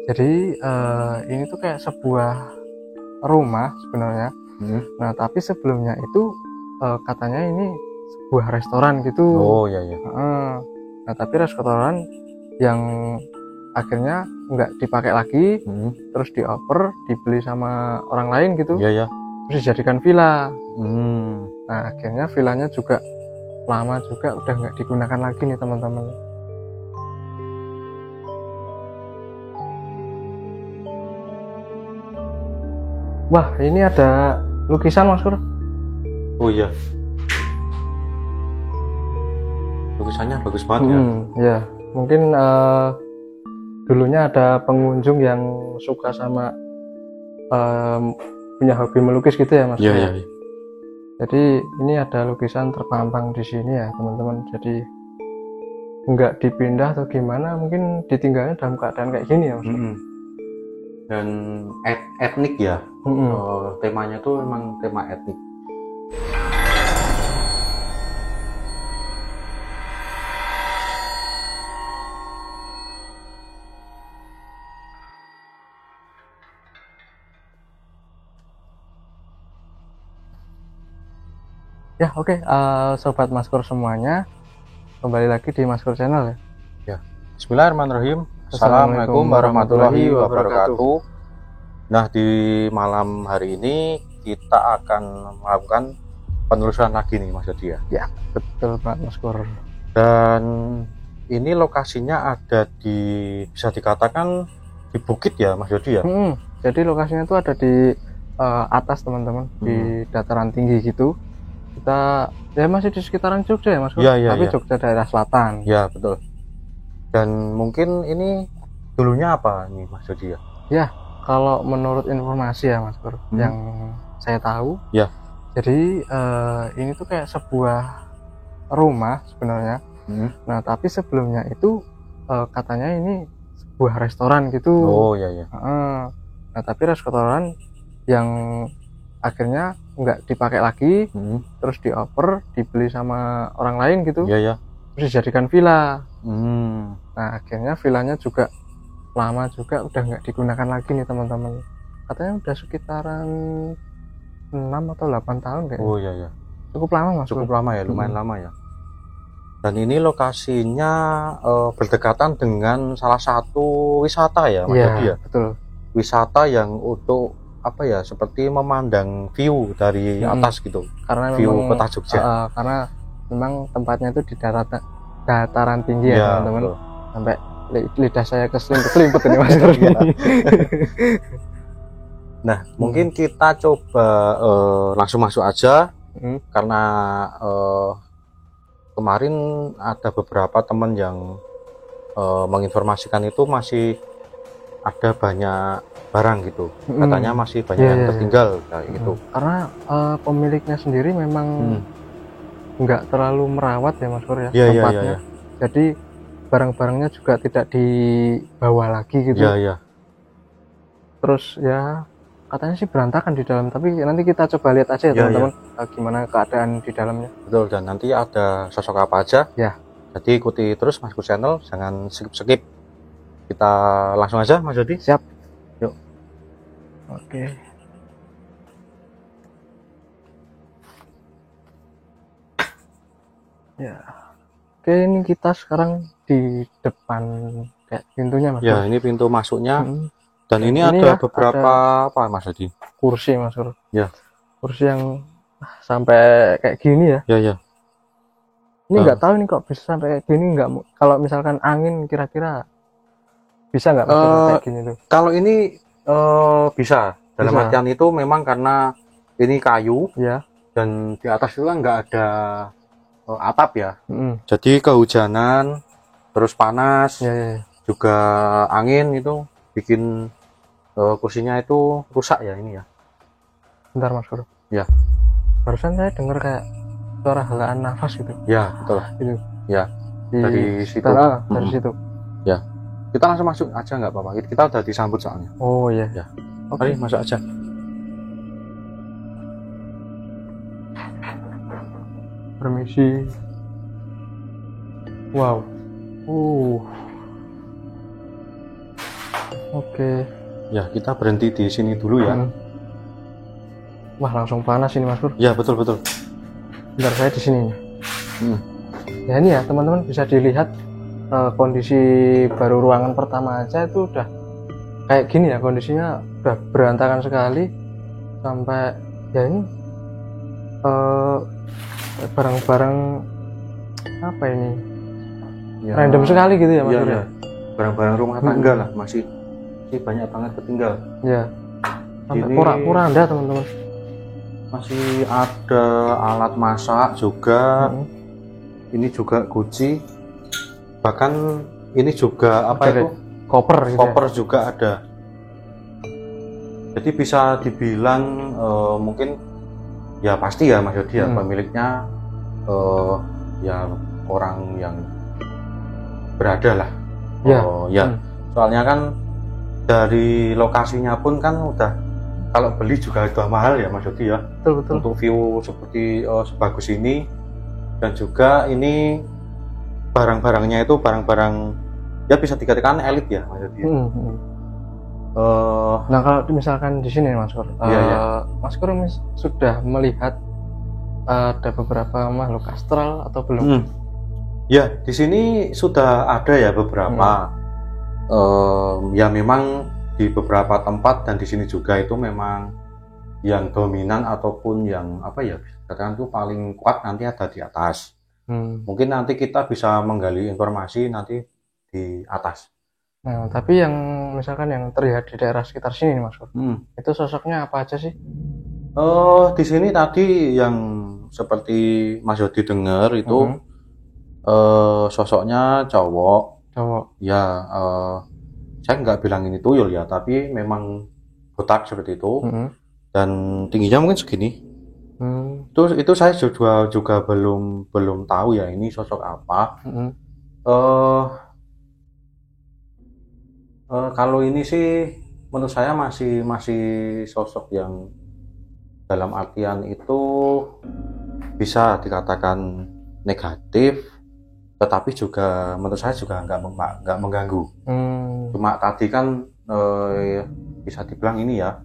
Jadi ini tuh kayak sebuah rumah sebenarnya. Nah tapi sebelumnya itu katanya ini sebuah restoran gitu. Oh iya iya. Nah tapi restoran yang akhirnya nggak dipakai lagi, terus dioper, dibeli sama orang lain gitu. Iya ya. Terus dijadikan villa. Nah akhirnya villanya juga lama juga udah nggak digunakan lagi nih teman-teman. Wah ini ada lukisan Mas Kur. Oh iya. Lukisannya bagus banget ya. Ya mungkin dulunya ada pengunjung yang suka sama punya hobi melukis gitu ya Mas. Iya iya. Jadi ini ada lukisan terpampang di sini ya teman-teman. Jadi nggak dipindah atau gimana, mungkin ditinggalnya dalam keadaan kayak gini ya Mas. Dan etnik ya. Temanya tuh emang tema etnik. Ya oke, sobat Maskur semuanya, kembali lagi di Maskur Channel ya. Ya. Bismillahirrahmanirrahim. Assalamualaikum warahmatullahi wabarakatuh. Nah di malam hari ini kita akan melakukan penelusuran lagi nih Mas Yodi ya. Ya betul Pak Maskur. Dan ini lokasinya ada di, bisa dikatakan di bukit ya Mas Yodi ya. Jadi lokasinya itu ada di atas teman-teman, di dataran tinggi gitu. Kita ya masih di sekitaran Jogja ya Mas Kur, tapi Jogja daerah selatan. Ya betul. Dan mungkin ini dulunya apa nih Mas Yodi ya? Ya kalau menurut informasi ya Mas Kur, yang saya tahu ya, jadi ini tuh kayak sebuah rumah sebenarnya. Nah tapi sebelumnya itu katanya ini sebuah restoran gitu. Oh iya iya. Nah tapi restoran yang akhirnya nggak dipakai lagi, terus dioper, dibeli sama orang lain gitu. Iya ya. Terus dijadikan villa. Nah akhirnya villanya juga lama juga udah nggak digunakan lagi nih teman-teman. Katanya udah sekitaran 6 atau 8 tahun kayaknya. Oh iya ya. Cukup lama Mas. Cukup lama ya, lumayan lama ya. Dan ini lokasinya berdekatan dengan salah satu wisata ya Mas Yodi ya. Betul. Wisata yang untuk apa ya, seperti memandang view dari atas gitu. Karena view memang, kota Jogja. Karena memang tempatnya itu di dataran tinggi ya teman-teman. Sampai lidah saya keselimpet ini Mas. Nah mungkin kita coba langsung masuk aja. Karena kemarin ada beberapa teman yang menginformasikan itu masih ada banyak barang gitu, katanya masih banyak yang tertinggal kayak gitu. Karena pemiliknya sendiri memang nggak terlalu merawat ya Mas Kur ya tempatnya. Jadi barang-barangnya juga tidak dibawa lagi gitu. Terus ya katanya sih berantakan di dalam, tapi nanti kita coba lihat aja ya teman-teman gimana keadaan di dalamnya. Betul, dan nanti ada sosok apa aja ya. Jadi ikuti terus Maskur Channel, jangan skip. Kita langsung aja Mas Yodi. Siap. Yuk. Oke. Ya. Oke, ini kita sekarang di depan kayak pintunya Mas. Ya, ini pintu masuknya. Dan ini ada beberapa apa Mas Yodi? Kursi Mas Kur. Ya. Kursi yang sampai kayak gini ya. Ya. Ini nggak tahu ini kok bisa sampai kayak gini, nggak. Kalau misalkan angin kira-kira bisa nggak kayak gini tuh? Kalau ini bisa. Dalam artian itu memang karena ini kayu ya, dan di atas itu kan nggak ada atap ya. Jadi kehujanan, terus panas, juga angin itu bikin kursinya itu rusak ya ini ya. Bentar Mas Kur. Ya. Barusan saya dengar kayak suara helaan nafas gitu. Ya betul. Itu. Ya. Dari situ. Dari situ. Ya. Kita langsung masuk aja nggak apa-apa. Kita udah disambut soalnya. Oh iya. Ya. Mari masuk aja. Permisi. Wow. Oke. Ya, kita berhenti di sini dulu ya. Wah, langsung panas ini Mas Pur. Ya, betul. Bentar, saya di sini. Ya ini ya teman-teman, bisa dilihat kondisi baru ruangan pertama aja itu udah kayak gini ya, kondisinya udah berantakan sekali. Sampai ya ini barang-barang apa ini ya, random sekali gitu ya Mas Pur. Ya. Barang-barang rumah tangga lah masih banyak banget ketinggal ya, sampai pura-pura Anda teman-teman. Masih ada alat masak juga. Ini juga guci, bahkan ini juga apa itu koper gitu koper ya? Juga ada. Jadi bisa dibilang mungkin ya pasti ya Mas Yodi ya, pemiliknya ya orang yang berada lah ya. Soalnya kan dari lokasinya pun kan udah, kalau beli juga udah mahal ya Mas Yodi ya. Betul. Untuk view seperti sebagus ini, dan juga ini barang-barangnya itu barang-barang ya bisa dikatakan elit ya Mas Yodi. Nah kalau misalkan di sini Mas Kur, Mas Kur sudah melihat ada beberapa makhluk astral atau belum? Ya, di sini sudah ada ya beberapa. Ya memang di beberapa tempat dan di sini juga itu memang yang dominan ataupun yang apa ya, katakan itu paling kuat nanti ada di atas. Mungkin nanti kita bisa menggali informasi nanti di atas. Nah, tapi yang misalkan yang terlihat di daerah sekitar sini nih Mas Kur, itu sosoknya apa aja sih? Di sini tadi yang seperti Mas Yodi dengar itu sosoknya cowok. Ya, saya nggak bilang ini tuyul ya, tapi memang botak seperti itu. Dan tingginya mungkin segini. Itu saya juga belum tahu ya ini sosok apa. Kalau ini sih menurut saya masih sosok yang dalam artian itu bisa dikatakan negatif, tetapi juga menurut saya juga nggak mengganggu. Cuma tadi kan bisa dibilang ini ya,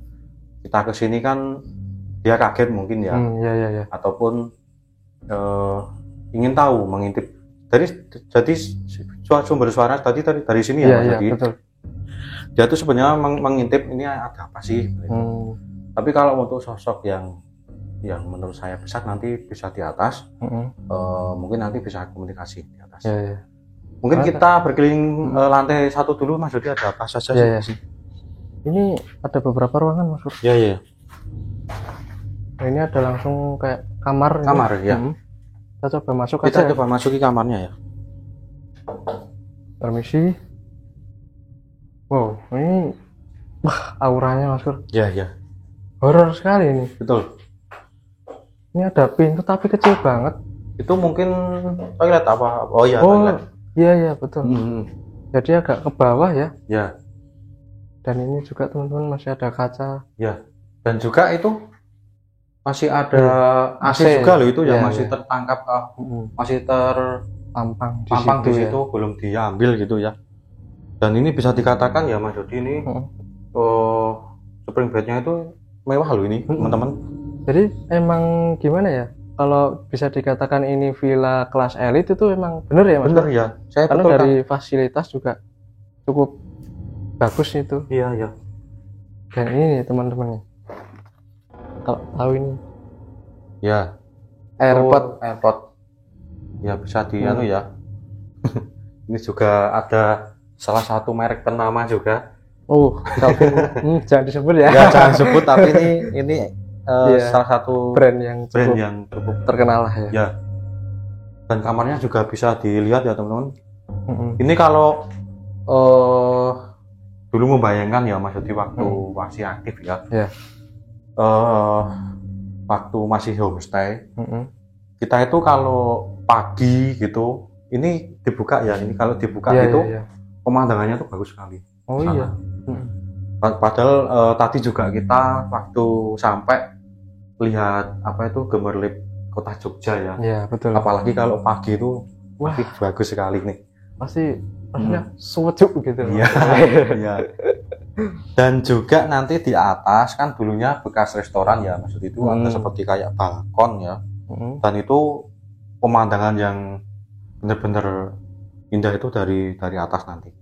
kita kesini kan dia kaget mungkin ya, ataupun ingin tahu, mengintip. Jadi sumber suara tadi dari sini ya, Mas Yodi. Betul. Dia tuh sebenarnya mengintip ini ada apa sih. Tapi kalau untuk sosok yang menurut saya besar nanti bisa di atas, mungkin nanti bisa komunikasi di atas. Mungkin kita berkeliling lantai 1 dulu Mas Yodi, ada apa saja sih? Ini ada beberapa ruangan Mas Yodi. Iya. Nah, ini ada langsung kayak kamar ya. Kita coba masuk aja. Kita coba masuki kamarnya ya. Permisi. Wow, ini auranya Mas Kur. Iya. Horor sekali ini. Betul. Ini ada pintu tapi kecil banget. Itu mungkin toilet apa? Oh iya, toilet. Iya betul. Jadi agak ke bawah ya. Ya. Dan ini juga teman-teman masih ada kaca. Ya. Dan juga itu masih ada AC juga loh itu ya, masih tertangkap, masih terpampang di situ, belum diambil gitu ya. Dan ini bisa dikatakan ya Mas Yodi ini spring bednya itu mewah loh ini teman-teman. Jadi emang gimana ya, kalau bisa dikatakan ini villa kelas elit itu emang bener ya Mas? Bener ya, saya karena dari fasilitas juga cukup bagus itu. Iya. Dan ini teman-teman, kalau tahu ini ya airpod ya, bisa di anu ya. Ini juga ada salah satu merek ternama juga. Jangan disebut ya. Ya jangan sebut, tapi ini salah satu brand yang cukup terkenal lah ya. Ya. Dan kamarnya juga bisa dilihat ya teman-teman. Ini kalau dulu membayangkan ya Mas Yodi waktu masih aktif ya. Waktu masih homestay, kita itu kalau pagi gitu, ini dibuka ya. Ini kalau dibuka pemandangannya tuh bagus sekali. Iya. Padahal tadi juga kita waktu sampai lihat apa itu gemerlip kota Jogja ya. Iya betul. Apalagi kalau pagi itu bagus sekali nih. Pasti maksudnya sejuk gitu. Iya. Dan juga nanti di atas kan dulunya bekas restoran ya, maksud itu ada seperti kayak balkon ya. Dan itu pemandangan yang benar-benar indah itu dari atas nanti.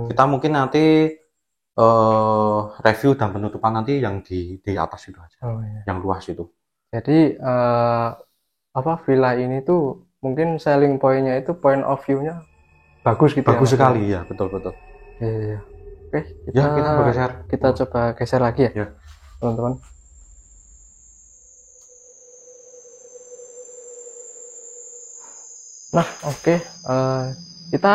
Kita mungkin nanti review dan penutupan nanti yang di atas itu aja, yang luas itu. Jadi villa ini tuh mungkin selling pointnya itu point of view-nya bagus gitu. Bagus sekali ya, betul. Iya. Oke, kita coba geser lagi ya, teman-teman. Nah, oke. Kita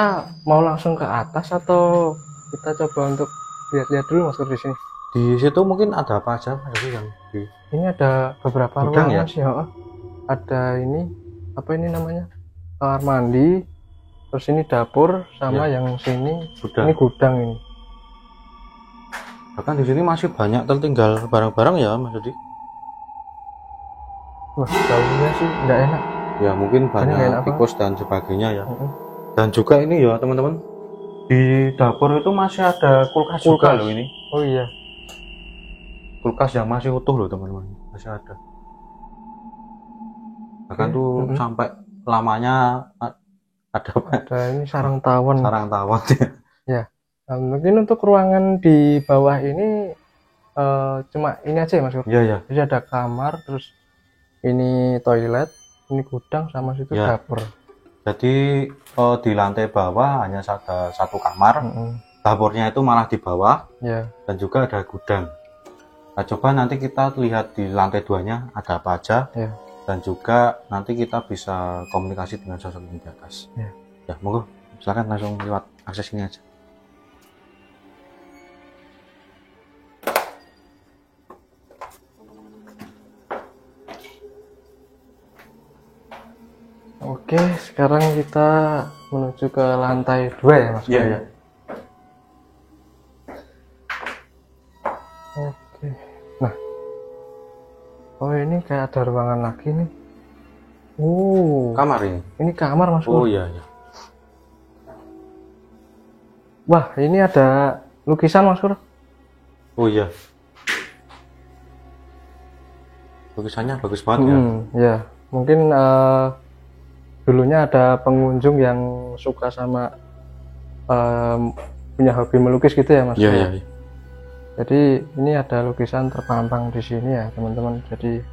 mau langsung ke atas atau kita coba untuk lihat-lihat dulu Mas di sini? Di situ mungkin ada apa aja yang di... Ini ada beberapa ruangan ya? Sih, ada ini apa ini namanya? Kamar mandi. Terus ini dapur sama yang sini gudang. Ini gudang ini. Bahkan di sini masih banyak tertinggal barang-barang ya Mas Dodi. Wah, baunya sih nggak enak. Ya mungkin banyak tikus dan sebagainya ya. Dan juga ini ya teman-teman, di dapur itu masih ada kulkas juga loh ini. Oh iya. Kulkas yang masih utuh loh teman-teman, masih ada. Bahkan tuh sampai lamanya ada ini sarang tawon. Sarang tawon ya. Nah, mungkin untuk ruangan di bawah ini cuma ini aja ya Mas. Iya. Jadi ada kamar, terus ini toilet, ini gudang sama situ dapur. Jadi di lantai bawah hanya ada satu kamar, dapurnya itu malah di bawah, dan juga ada gudang. Nah, coba nanti kita lihat di lantai 2-nya ada apa aja, dan juga nanti kita bisa komunikasi dengan sosok di atas. Ya, monggo, silakan langsung lewat akses ini aja. Oke, sekarang kita menuju ke lantai 2 ya Mas? Iya. Oke, nah, ini kayak ada ruangan lagi nih. Kamar ini? Ini kamar Mas. Oh iya. Wah, ini ada lukisan Mas. Oh iya. Lukisannya bagus banget ya. Ya, mungkin dulunya ada pengunjung yang suka sama punya hobi melukis gitu ya Mas. Iya. Jadi ini ada lukisan terpampang di sini ya teman-teman. Jadi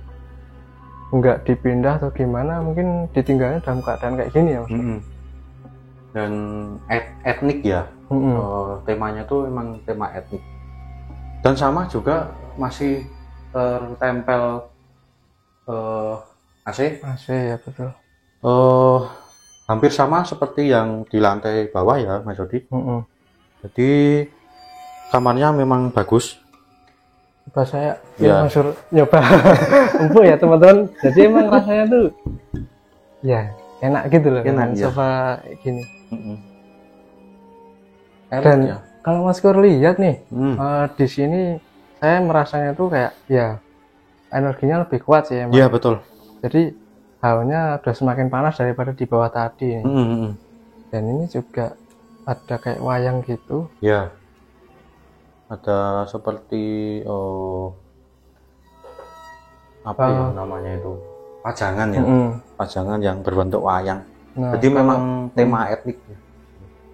nggak dipindah atau gimana, mungkin ditinggalnya dalam keadaan kayak gini ya Mas. Dan etnik ya. Temanya tuh emang tema etnik. Dan sama juga masih tertempel AC ya, betul. Hampir sama seperti yang di lantai bawah ya Mas Dodi. Jadi kamarnya memang bagus. Coba saya nyoba empuk ya teman-teman. Jadi emang rasanya tuh ya enak gitu loh. Enak coba gini. Dan kalau Mas Kur lihat nih di sini saya merasanya tuh kayak ya energinya lebih kuat sih emang. Iya betul. Jadi hawanya udah semakin panas daripada di bawah tadi. Dan ini juga ada kayak wayang gitu. Ya. Ada seperti apa ya namanya itu? Pajangan ya. Pajangan yang berbentuk wayang. Nah, jadi memang tema etnik.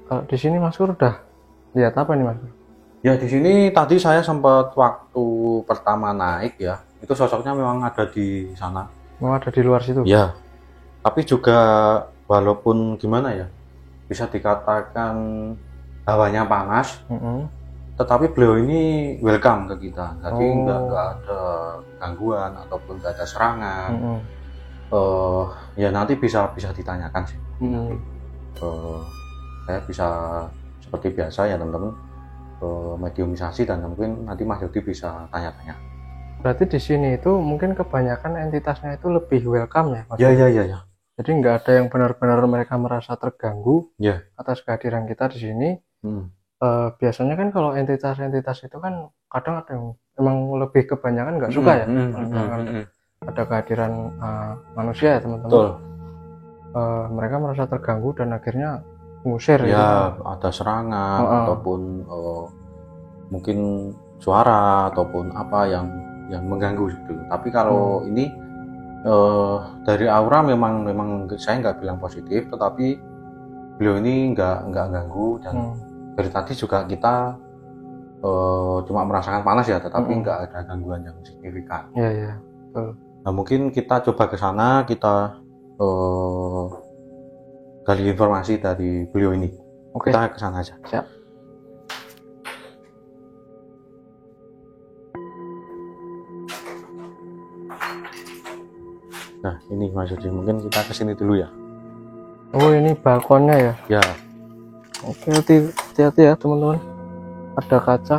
Kalau di sini Mas Kur udah lihat apa nih Mas Kur? Ya di sini tadi saya sempat waktu pertama naik ya. Itu sosoknya memang ada di sana. Oh, ada di luar situ? Ya, tapi juga walaupun gimana ya, bisa dikatakan hawanya panas, tetapi beliau ini welcome ke kita. Jadi nggak ada gangguan ataupun nggak ada serangan. Ya nanti bisa ditanyakan sih. Saya bisa seperti biasa ya teman-teman, mediumisasi, dan mungkin nanti Mas Yodi bisa tanya-tanya. Berarti di sini itu mungkin kebanyakan entitasnya itu lebih welcome ya Mas? Ya. Jadi nggak ada yang benar-benar mereka merasa terganggu atas kehadiran kita di sini. Biasanya kan kalau entitas-entitas itu kan kadang ada yang emang lebih kebanyakan nggak suka ya. Ada kehadiran manusia ya teman-teman. Mereka merasa terganggu dan akhirnya ngusir ya. Ada serangan ataupun mungkin suara ataupun apa yang mengganggu gitu. Tapi kalau ini dari aura memang saya nggak bilang positif, tetapi beliau ini nggak ganggu. Dan dari tadi juga kita cuma merasakan panas ya, tetapi nggak ada gangguan yang signifikan. Iya. Nah, mungkin kita coba ke sana, kita gali informasi dari beliau ini. Kita ke sana aja. Siap. Nah, ini Mas Yudi, mungkin kita ke sini dulu ya. Oh, ini balkonnya ya? Ya. Oke, hati-hati ya teman-teman. Ada kaca,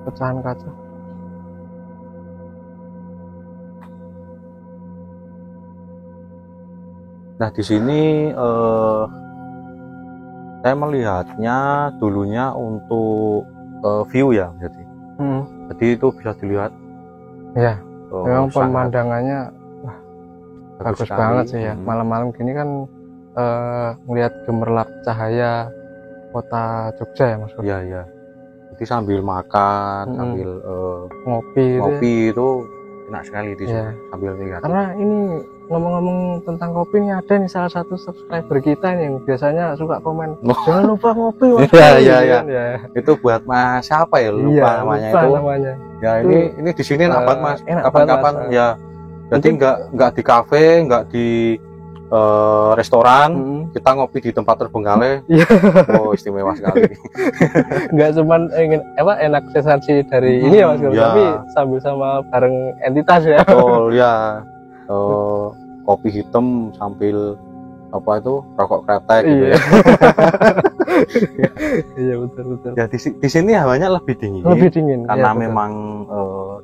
pecahan kaca. Nah, di sini saya melihatnya dulunya untuk view ya, jadi itu bisa dilihat. Ya, memang pemandangannya bagus banget sih ya. Malam-malam gini kan melihat gemerlap cahaya kota Jogja ya Mas. Iya. Jadi sambil makan, sambil ngopi itu enak sekali di sini sambil lihat. Karena ini ngomong-ngomong tentang kopi, ini ada nih salah satu subscriber kita nih yang biasanya suka komen, jangan lupa ngopi. Iya. Itu buat Mas siapa ya, lupa namanya itu. Ya, ini di sini enak banget Mas. Kapan-kapan ya. Jadi nggak di kafe, nggak di restoran, kita ngopi di tempat terbengkalai. Oh, istimewa sekali. Nggak cuman enak sensasi dari ini ya Mas, tapi sambil sama bareng entitas ya. Betul ya. Kopi hitam sambil rokok kretek gitu ya. Iya, betul. Ya di sini hawanya lebih dingin karena memang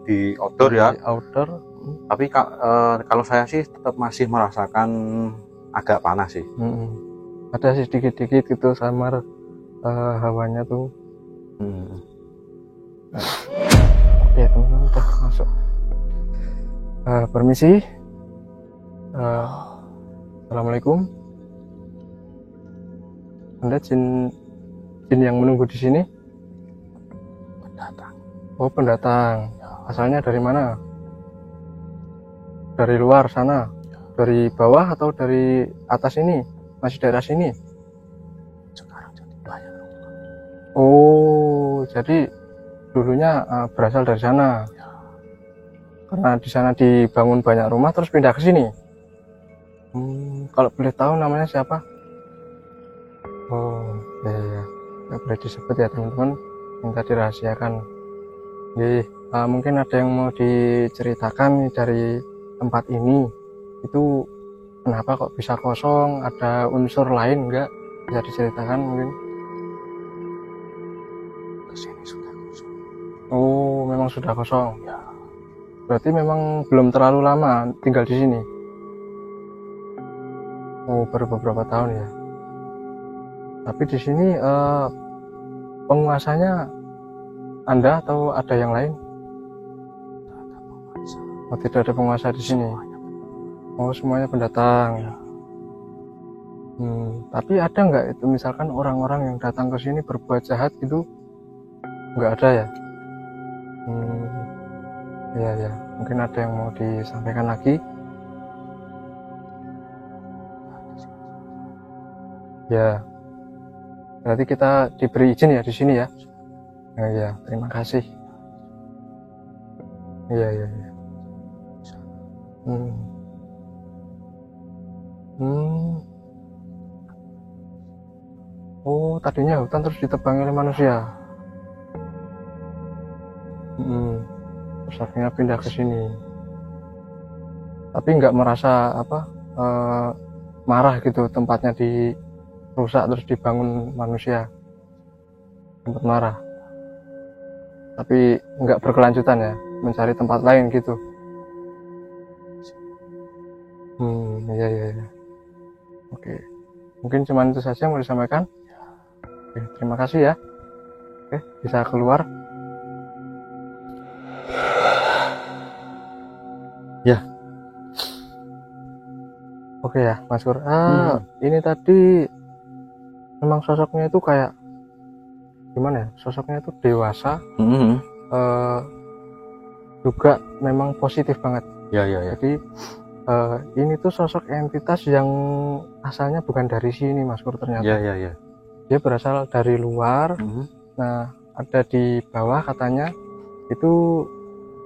di outdoor ya. Outdoor. Tapi kalau saya sih tetap masih merasakan agak panas sih. Ada sih dikit-dikit gitu samar hawanya tuh. Ya teman-teman, udah masuk. Permisi. Assalamualaikum. Anda jin yang menunggu di sini? Pendatang. Oh, pendatang. Asalnya dari mana? Dari luar sana? Dari bawah atau dari atas ini? Masih daerah sini? Sekarang jadi banyak. Oh, jadi dulunya berasal dari sana. Karena di sana dibangun banyak rumah terus pindah ke sini. Kalau boleh tahu namanya siapa? Oh, ya. Nggak boleh disebut ya teman-teman. Minta dirahasiakan. Jadi, mungkin ada yang mau diceritakan dari tempat ini. Itu kenapa kok bisa kosong? Ada unsur lain nggak? Bisa diceritakan mungkin? Kesini sudah kosong. Oh, memang sudah kosong. Ya. Berarti memang belum terlalu lama tinggal di sini. Oh, baru beberapa tahun ya. Tapi di sini penguasanya Anda atau ada yang lain? Oh, tidak ada penguasa di sini. Oh, semuanya pendatang. Tapi ada nggak itu misalkan orang-orang yang datang ke sini berbuat jahat gitu? Nggak ada ya? Ya. Mungkin ada yang mau disampaikan lagi? Ya, berarti kita diberi izin ya di sini ya. Ya, terima kasih. Iya. Oh, tadinya hutan terus ditebangi oleh manusia. Terus akhirnya pindah ke sini. Tapi nggak merasa marah gitu, tempatnya dirusak terus dibangun manusia. Sempat marah. Tapi nggak berkelanjutan ya, mencari tempat lain gitu. Iya. Oke. Mungkin cuma itu saja yang mau disampaikan. Oke, terima kasih ya. Oke, bisa keluar. Ya. Oke ya, Mas Kur. Ini tadi memang sosoknya itu kayak gimana ya, sosoknya itu dewasa, juga memang positif banget. Ya. Jadi ini tuh sosok entitas yang asalnya bukan dari sini Mas Pur ternyata. Ya. Dia berasal dari luar. Nah, ada di bawah katanya itu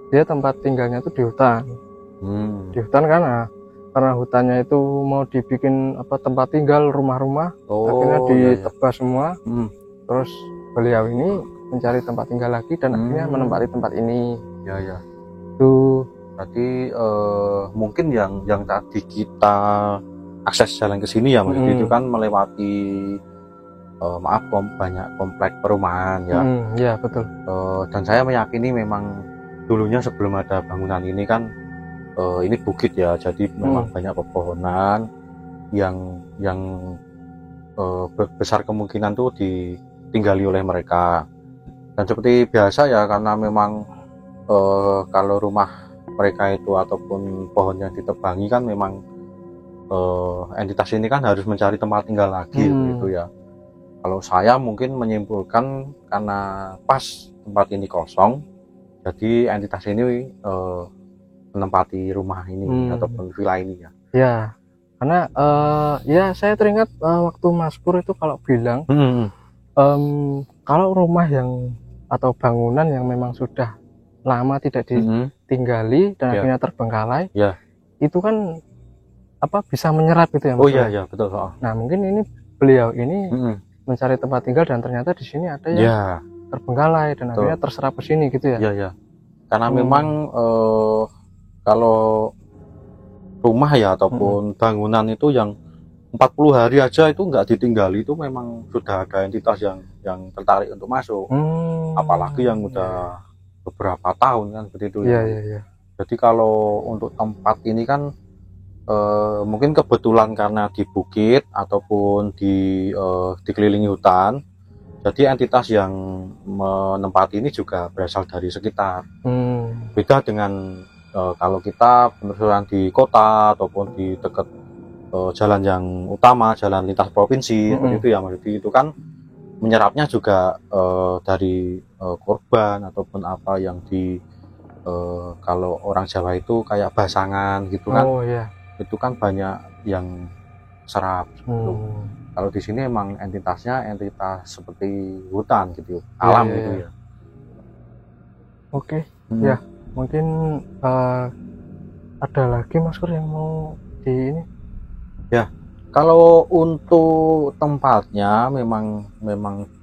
dia tempat tinggalnya tuh di hutan. Di hutan karena hutannya itu mau dibikin tempat tinggal, rumah-rumah, akhirnya ditebas semua. Terus beliau ini mencari tempat tinggal lagi dan akhirnya menempati tempat ini. Ya. Tuh berarti mungkin yang tadi kita akses jalan ke sini ya maksudnya itu kan melewati banyak komplek perumahan ya. Ya betul. Dan saya meyakini memang dulunya sebelum ada bangunan ini kan ini bukit ya, jadi memang banyak pepohonan yang besar kemungkinan tuh ditinggali oleh mereka. Dan seperti biasa ya, karena memang kalau rumah mereka itu ataupun pohon yang ditebangi kan memang entitas ini kan harus mencari tempat tinggal lagi gitu ya. Kalau saya mungkin menyimpulkan karena pas tempat ini kosong, jadi entitas ini menempati rumah ini ataupun villa ini ya. Ya, karena ya saya teringat waktu Mas Pur itu kalau bilang kalau rumah yang atau bangunan yang memang sudah lama tidak ditinggali dan akhirnya terbengkalai, itu kan bisa menyerap gitu ya Mas. Oh iya betul. Nah mungkin ini beliau ini mencari tempat tinggal dan ternyata di sini ada yang terbengkalai dan akhirnya terserap ke sini gitu ya. Iya. Karena memang kalau rumah ya ataupun bangunan itu yang 40 hari aja itu nggak ditinggali, itu memang sudah ada entitas yang tertarik untuk masuk. Apalagi yang udah beberapa tahun kan seperti itu. Iya. Jadi kalau untuk tempat ini kan mungkin kebetulan karena di bukit ataupun dikelilingi hutan, jadi entitas yang menempati ini juga berasal dari sekitar. Beda dengan kalau kita penelusuran di kota ataupun di dekat jalan yang utama, jalan lintas provinsi, seperti itu ya. Jadi itu kan menyerapnya juga dari korban ataupun apa yang kalau orang Jawa itu kayak basangan gitu kan. Itu kan banyak yang serap gitu. Kalau di sini emang entitasnya entitas seperti hutan gitu, alam gitu ya. Oke. Ya, mungkin ada lagi Mas Pur yang mau di ini? Ya, kalau untuk tempatnya memang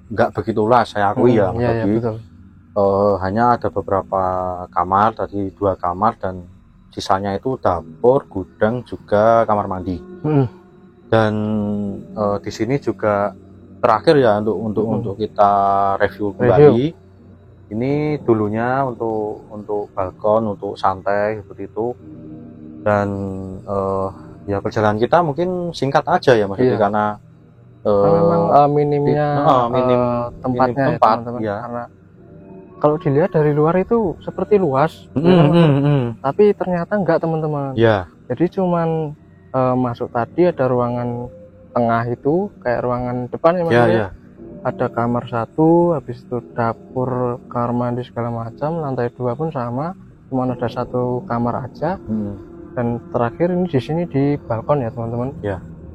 nggak begitu luas, saya akui ya. Betul. Hanya ada beberapa kamar, tadi 2 kamar dan sisanya itu dapur, gudang, juga kamar mandi. Dan di sini juga terakhir ya untuk kita review kembali. Ini dulunya untuk balkon, untuk santai seperti itu. Dan ya perjalanan kita mungkin singkat aja ya Mas, karena memang minimnya tempatnya tempat, teman-teman. Karena kalau dilihat dari luar itu seperti luas, tapi ternyata enggak teman-teman. Jadi cuman masuk tadi ada ruangan tengah itu kayak ruangan depan ya. Ada kamar 1, habis itu dapur, kamar mandi segala macam, lantai 2 pun sama, cuma ada 1 kamar aja. Dan terakhir ini di sini di balkon ya teman-teman.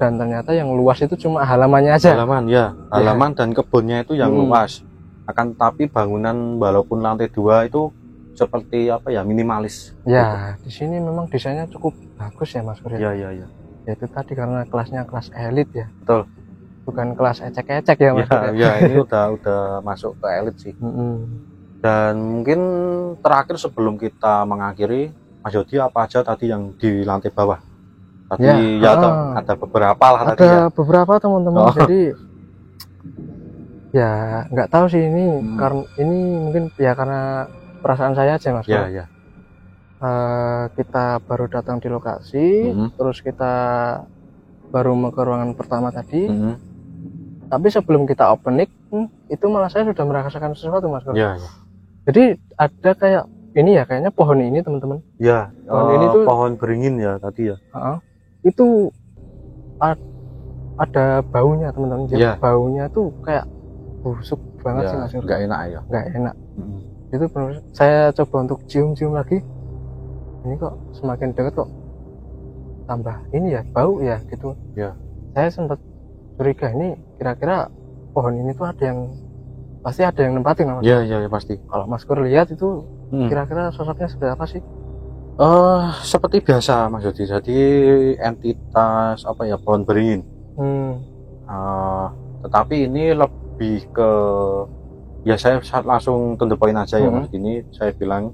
Dan ternyata yang luas itu cuma halamannya aja. Halaman dan kebunnya itu yang luas. Akan tapi bangunan walaupun lantai 2 itu seperti minimalis. Ya, di sini memang desainnya cukup bagus ya Mas Pur. Ya. Ya itu tadi karena kelasnya kelas elit ya. Betul. Bukan kelas ecek-ecek ya Mas. Ini udah masuk ke elit sih. Dan mungkin terakhir sebelum kita mengakhiri, Mas Yodi, apa aja tadi yang di lantai bawah? Tadi ada beberapa lah tadi ya. Ada beberapa teman-teman. Jadi ya nggak tahu sih ini karena ini mungkin ya karena perasaan saya aja Mas. Kita baru datang di lokasi, terus kita baru ke ruangan pertama tadi. Tapi sebelum kita opening itu malah saya sudah merasakan sesuatu Mas. Jadi ada kayak ini ya, kayaknya pohon ini teman-teman. Pohon ini tuh pohon beringin ya tadi ya. Itu ada baunya teman-teman. Baunya tuh kayak busuk banget ya, sih Mas. Nggak enak ya. Nggak enak. Itu benar. Saya coba untuk cium-cium lagi. Ini kok semakin dekat kok tambah ini ya bau ya gitu. Ya. Saya sempat curiga ini kira-kira pohon ini tuh pasti ada yang nempatin Mas. Iya pasti. Kalau Mas Kur lihat itu kira-kira sosoknya seperti apa sih? Seperti biasa Mas Yodi. Jadi entitas apa ya, pohon beringin. Tetapi ini lebih ke ya saya langsung to the point aja ya Mas. Ini saya bilang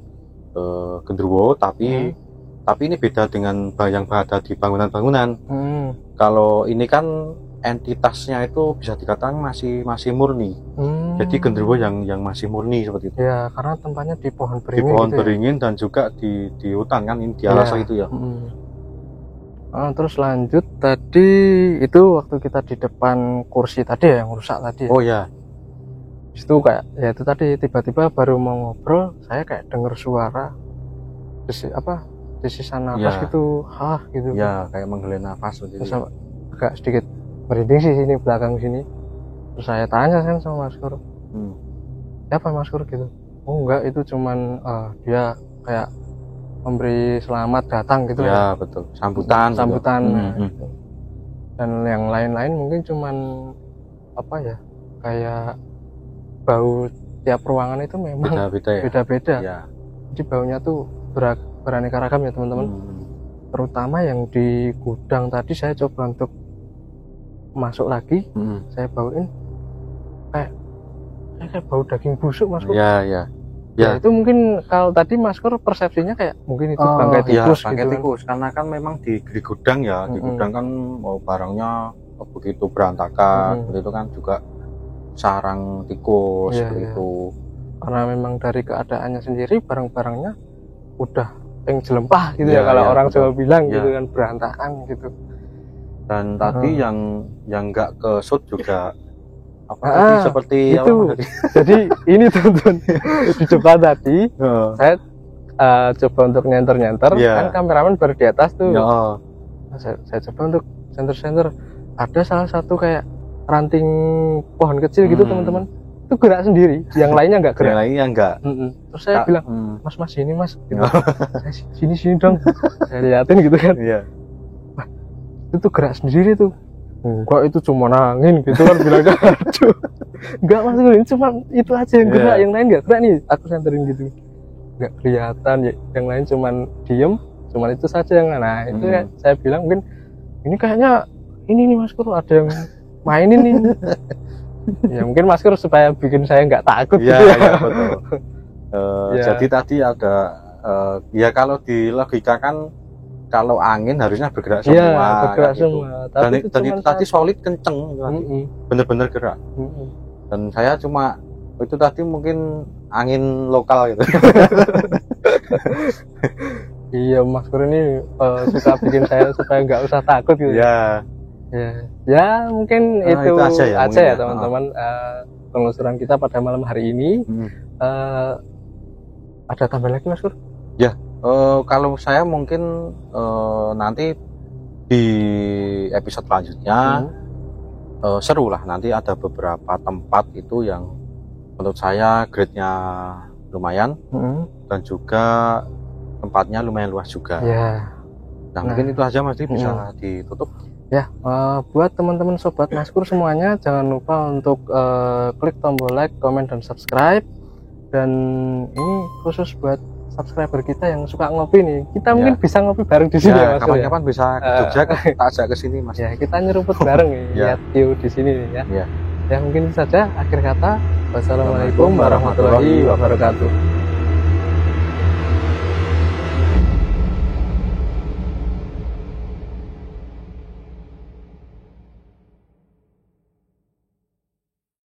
genderuwo, tapi ini beda dengan yang ada di bangunan-bangunan. Kalau ini kan entitasnya itu bisa dikatakan masih murni. Jadi genderuwo yang masih murni seperti itu. Ya, karena tempatnya di pohon beringin. Di pohon beringin ya? Dan juga di hutan kan, ini di alas itu ya. Terus lanjut tadi itu waktu kita di depan kursi tadi ya, yang rusak tadi. Oh ya. Itu kayak ya itu tadi tiba-tiba baru mau ngobrol, saya kayak dengar suara desisan nafas gitu, gitu. Ya, kayak menghela nafas gitu. Terus agak sedikit merinding sih sini belakang sini. Terus saya tanya kan sama Mas Kur. Siapa Mas Kur gitu? Oh enggak, itu cuman dia kayak memberi selamat datang gitu ya. Betul, sambutan gitu. Dan yang lain-lain mungkin cuman apa ya, kayak bau tiap ruangan itu memang beda-beda ya. Jadi baunya tuh beraneka ragam ya teman-teman. Terutama yang di gudang tadi saya coba untuk masuk lagi, saya bauin kayak bau daging busuk Mas Kur. Ya itu mungkin kalau tadi Mas Kur persepsinya kayak mungkin itu bangkai tikus bangkai tikus kan. Karena kan memang di gudang ya, di gudang kan barangnya begitu berantakan, itu kan juga sarang tikus seperti itu. Karena memang dari keadaannya sendiri barang-barangnya udah jelempah gitu ya, kalau orang Jawa bilang gitu kan, berantakan gitu. Dan tadi yang nggak ke shoot juga seperti itu apa, jadi ini teman-teman di depan tadi saya coba untuk nyenter kan kameramen baru di atas tuh. Saya coba untuk center ada salah satu kayak ranting pohon kecil gitu teman-teman, itu gerak sendiri, yang lainnya nggak gerak. Yang lainnya nggak. Terus saya bilang, mas sini mas gitu. sini dong, saya liatin gitu kan. Wah, itu tuh gerak sendiri tuh. Enggak, itu cuma angin gitu kan, bilang aduh. Enggak Mas, ini cuma itu aja yang gerak, yang lain enggak gerak nih, aku senterin gitu. Enggak kelihatan, yang lain cuman diem, cuman itu saja yang itu ya, saya bilang mungkin ini kayaknya ini nih Mas Kur, ada yang mainin nih. Ya mungkin Mas Kur supaya bikin saya nggak takut gitu ya. Betul. Jadi tadi ada ya kalau di logika kan kalau angin harusnya bergerak semua. Iya, bergerak semua. Gitu. Dan itu tadi solid kenceng, bener-bener gerak. Dan saya cuma itu tadi mungkin angin lokal gitu. Iya, Mas Kur ini suka bikin saya supaya nggak usah takut gitu. Ya mungkin itu aja ya teman-teman. Penelusuran kita pada malam hari ini. Ada tambah lagi Mas Kur? Ya. Kalau saya mungkin nanti di episode selanjutnya seru lah, nanti ada beberapa tempat itu yang menurut saya grade-nya lumayan dan juga tempatnya lumayan luas juga. Nah mungkin itu aja Mas, bisa ditutup ya. Buat teman-teman sobat Mas Kur semuanya, jangan lupa untuk klik tombol like, comment, dan subscribe. Dan ini khusus buat subscriber kita yang suka ngopi nih, kita mungkin bisa ngopi bareng di sini ya Mas. Kapan-kapan bisa ke Jogja, kita ajak ke sini Mas. Ya, kita nyeruput bareng nih, lihat view di sini nih ya. Ya mungkin itu saja akhir kata. Wassalamualaikum warahmatullahi wabarakatuh.